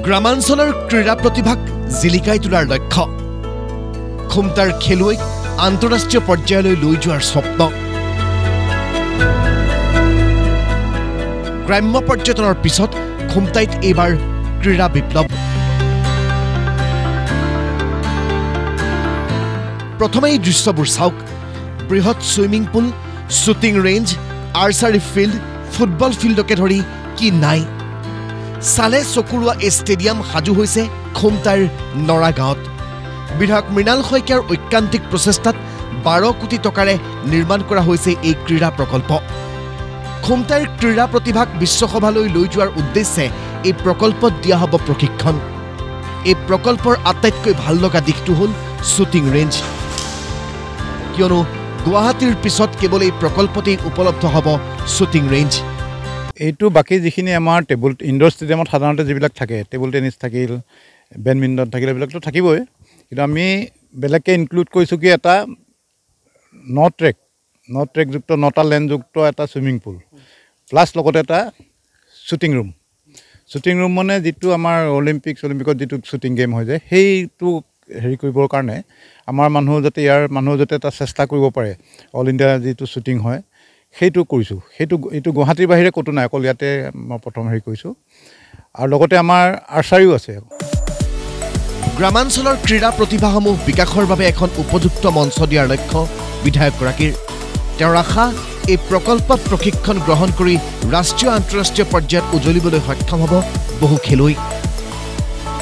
গ্ৰামাঞ্চলৰ ক্ৰীড়া প্ৰতিভাক জিলিকাই তোলাৰ লক্ষ্য খুমটাৰ খেলুৱৈক আন্তঃৰাষ্ট্ৰীয় পৰ্যায়লৈ লৈ যোৱাৰ স্বপ্ন গ্ৰাম্য পৰ্যটনৰ পিছত খুমটাইত এইবাৰ ক্ৰীড়া বিপ্লৱ প্ৰথমে এই দৃশ্যবোৰ চাওক বৃহৎ swimming pool shooting range archery field football ফিল্ডকে ধৰি কি নাই সালে চকুৰুৱা এই ষ্টেডিয়াম সাজু হৈছে খুমটাৰ নৰা গাঁৱত বিধায়ক মৃণাল শইকীয়াৰ ঐকান্তিক প্ৰচেষ্টাত 12 কোটি টকাৰে নিৰ্মাণ কৰা হৈছে এই ক্ৰীড়া প্ৰকল্প খুমটাৰ ক্ৰীড়া প্ৰতিভাক বিশ্বসভালৈ লৈ যোৱাৰ উদ্দেশ্যে এই প্ৰকল্পত দিয়া হ'ব প্ৰশিক্ষণ এই প্ৰকল্পৰ আটাইতকৈ ভাল লগা দিশটো হ'ল শ্বুটিং ৰেঞ্জ কিয়নো গুৱাহাটীৰ পিছত কেৱল এই প্ৰকল্পতেই উপলব্ধ হ'ব শ্বুটিং ৰেঞ্জ এইটো বাকি যিখিনি আমাৰ টেবুল ইনডোৰ ষ্টেডিয়ামত সাধাৰণতে যিবিলাক থাকে টেবুল টেনিছ থাকিল বেডমিণ্টন থাকিল এইবিলাকতো থাকিবই কিন্তু আমি বেলেগকৈ ইনক্লুড কৰিছোঁ কি এটা ন ট্ৰেকযুক্ত 9টা লেনযুক্ত এটা ছুইমিং পুল প্লাছ লগতে এটা শ্বুটিং ৰুম মানে যিটো আমাৰ অলিম্পিকত যিটো শ্বুটিং গেম হৈ যায় সেইটো হেৰি কৰিবৰ কাৰণে আমাৰ মানুহ যাতে এটা চেষ্টা কৰিব পাৰে অল ইণ্ডিয়া যিটো শ্বুটিং হয় সেইটো কৰিছোঁ এইটো গুৱাহাটীৰ বাহিৰে ক'তো নাই অকল ইয়াতে মই প্ৰথম হেৰি কৰিছোঁ আৰু লগতে আমাৰ আৰ্চাৰীও আছে গ্ৰামাঞ্চলৰ ক্ৰীড়া প্ৰতিভাসমূহ বিকাশৰ বাবে এখন উপযুক্ত মঞ্চ দিয়াৰ লক্ষ্য বিধায়কগৰাকীৰ তেওঁৰ আশা এই প্ৰকল্পত প্ৰশিক্ষণ গ্ৰহণ কৰি ৰাষ্ট্ৰীয় আন্তঃৰাষ্ট্ৰীয় পৰ্যায়ত উজ্বলিবলৈ সক্ষম হ'ব বহু খেলুৱৈ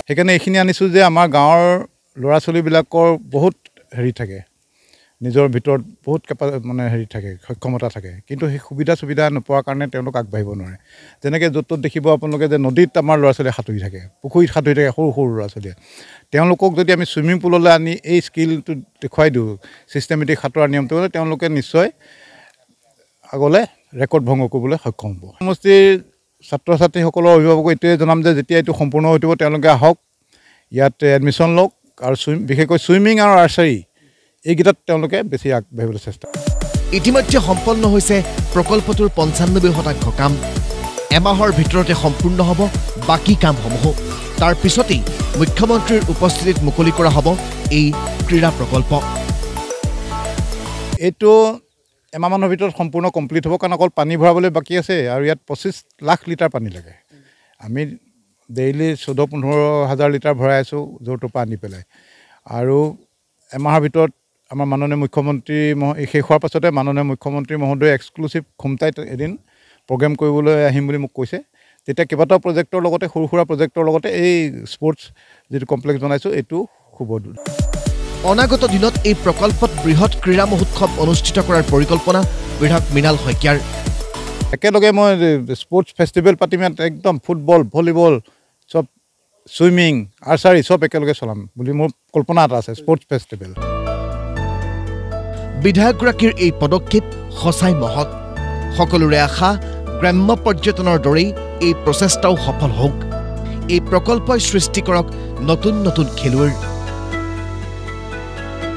সেইকাৰণে এইখিনি আনিছোঁ যে আমাৰ গাঁৱৰ ল'ৰা ছোৱালীবিলাকৰ বহুত হেৰি থাকে নিজৰ ভিতৰত বহুত মানে হেৰি থাকে সক্ষমতা থাকে কিন্তু সেই সুবিধা নোপোৱাৰ কাৰণে তেওঁলোক আগবাঢ়িব নোৱাৰে যেনেকৈ য'ত দেখিব আপোনালোকে যে নদীত আমাৰ ল'ৰা ছোৱালীয়ে সাঁতুৰি থাকে পুখুৰীত সাঁতুৰি থাকে সৰু ল'ৰা ছোৱালীয়ে তেওঁলোকক যদি আমি ছুইমিং পুললৈ আনি এই স্কিলটো দেখুৱাই দিওঁ ছিষ্টেমেটিক সাঁতোৰাৰ নিয়মটো হ'লে তেওঁলোকে নিশ্চয় আগলৈ ৰেকৰ্ড ভংগ কৰিবলৈ সক্ষম হ'ব সমষ্টিৰ ছাত্ৰ ছাত্ৰীসকলৰ অভিভাৱকক এইটোৱে জনাম যে যেতিয়া এইটো সম্পূৰ্ণ হৈ উঠিব তেওঁলোকে আহক ইয়াত এডমিশ্যন লওক আৰু বিশেষকৈ ছুইমিং আৰু আৰ্চাৰী এইকেইটাত তেওঁলোকে বেছি আগবাঢ়িবলৈ চেষ্টা ইতিমধ্যে সম্পন্ন হৈছে প্ৰকল্পটোৰ 95% কাম এমাহৰ ভিতৰতে সম্পূৰ্ণ হ'ব বাকী কামসমূহ তাৰ পিছতেই মুখ্যমন্ত্ৰীৰ উপস্থিতিত মুকলি কৰা হ'ব এই ক্ৰীড়া প্ৰকল্প এইটো এমাহমানৰ ভিতৰত সম্পূৰ্ণ কমপ্লিট হ'ব কাৰণ অকল পানী ভৰাবলৈ বাকী আছে আৰু ইয়াত 25 লাখ লিটাৰ পানী লাগে আমি ডেইলি 14-15 হাজাৰ লিটাৰ ভৰাই আছোঁ য'ৰ পৰা আনি পেলাই আৰু এমাহৰ ভিতৰত আমাৰ মাননীয় মুখ্যমন্ত্ৰী শেষ হোৱাৰ পাছতে মাননীয় মুখ্যমন্ত্ৰী মহোদয় এক্সক্লুচিভ খুমটাইত এদিন প্ৰগ্ৰেম কৰিবলৈ আহিম বুলি মোক কৈছে তেতিয়া কেইবাটাও প্ৰজেক্টৰ লগতে সৰু সুৰা প্ৰজেক্টৰ লগতে এই স্পৰ্টছ যিটো কমপ্লেক্স বনাইছোঁ এইটো খুব অনাগত দিনত এই প্ৰকল্পত বৃহৎ ক্ৰীড়া মহোৎসৱ অনুষ্ঠিত কৰাৰ পৰিকল্পনা বিধায়ক মৃণাল শইকীয়াৰ একেলগে মই স্পৰ্টছ ফেষ্টিভেল পাতিম একদম ফুটবল ভলীবল চব ছুইমিং আৰ্চাৰী চব একেলগে চলাম বুলি মোৰ কল্পনা এটা আছে স্পৰ্টছ ফেষ্টিভেল বিধায়কগৰাকীৰ এই পদক্ষেপ সঁচাই মহৎ সকলোৰে আশা গ্ৰাম্য পৰ্যটনৰ দৰেই এই প্ৰচেষ্টাও সফল হওক এই প্ৰকল্পই সৃষ্টি কৰক নতুন খেলুৱৈৰ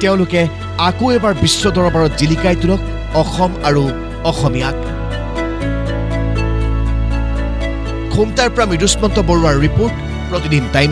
তেওঁলোকে আকৌ এবাৰ বিশ্ব দৰবাৰত জিলিকাই তোলক অসম আৰু অসমীয়াক খুমটাৰ পৰা মৃদুস্মন্ত বৰুৱাৰ ৰিপৰ্ট প্ৰতিদিন টাইম